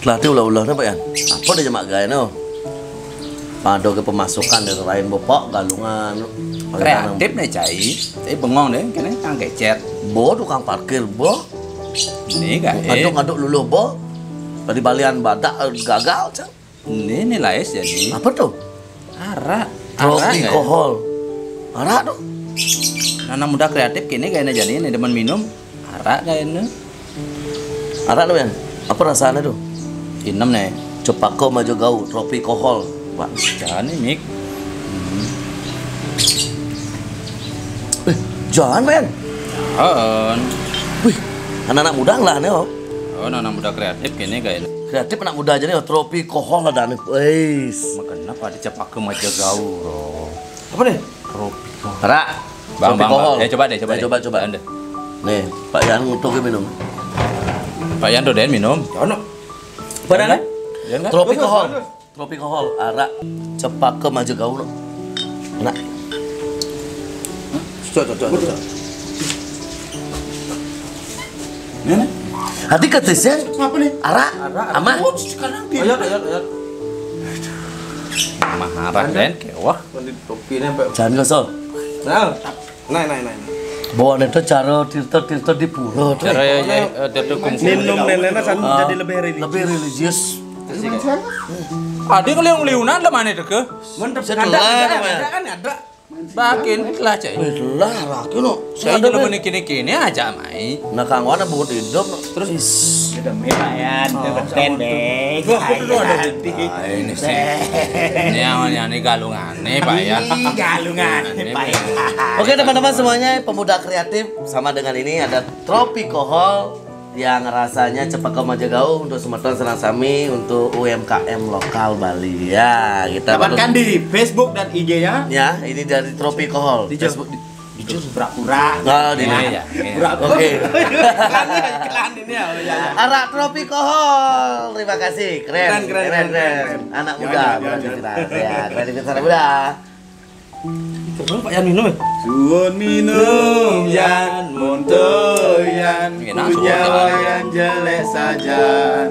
Latih ulah-ulahnya Pak Yan. Apa dia mak gaya no? Pado ke pemasukan dari lain bopok galungan. Kreatif nih cai. Cai bengong deh, kene kang kecet. Bo tukang parkir bo. Ini gak Ngaduk-ngaduk luluh bo. Tadi balian badak gagal cang. Ini nilai jadi. Apa tuh? Arak. Tropi kohol. Arak tuh. Anak muda kreatif kini kayaknya jadi ini demen minum. Arak kayaknya. Arak tuh Yan. Apa rasanya tuh? Inem nih. Cepako maju gau tropi kohol. Pak. Jangan ini mik. Jangan men. Jangan. Wih, anak-anak muda lah nih oh. Oh, anak muda kreatif kini kayaknya. Kreatif anak muda aja nih, tropi kohol ada nih. Wis. Kenapa dicepak ke maja gaul? Apa nih? Tropi. Rak. Bang, Tropi bang, kohol. bang. Coba deh, coba. Coba, coba. Anda. Nih, Pak Yan untuk minum. Pak Yan doden minum. Jono. Padahal? Tropi kohol. Tropi kohol, arak. Cepak ke maju gaul. Enak. Coba. Ini. Hati ketisnya. Apa nih? Arak. Ama. Sekarang dia. Ayat. Maharan den kewah. Mandi topi nih, Pak. Jangan gosol. Nah. Bawa itu cara tirta di pura. Cara ya itu kungfu. Minum neneknya kan jadi lebih religius. Lebih religius. Ada ngeliung-liunan lah mana itu ke? Mantap. Ada Kan ada. Bakin lah cai. lah, laki lo. Saya juga kini aja mai. Nah, Kang Wana buat hidup. Terus Udah Yan, beten deh. Ini sih. Ini awalnya nih galungan nih Pak ya. Galungan, Pak Yan. Oke teman-teman semuanya, pemuda kreatif sama dengan ini ada tropi kohol yang rasanya cepat ke Majagau untuk Sumatera Senang Sami untuk UMKM lokal Bali ya. Kita Dapatkan di Facebook dan IG-nya. ya, ini dari tropi kohol. Di Facebook. Pura-pura. Nah, di Iya, iya. Oke. Iklan ini ya. Arak tropi kohol. Terima kasih. Keren. Anak muda, kreativitas ya. Kreativitas anak muda. Terus Pak Yan minum ya? Suwun minum Yan, munto Yan, Enak, punya suwun. yang jelek sajan.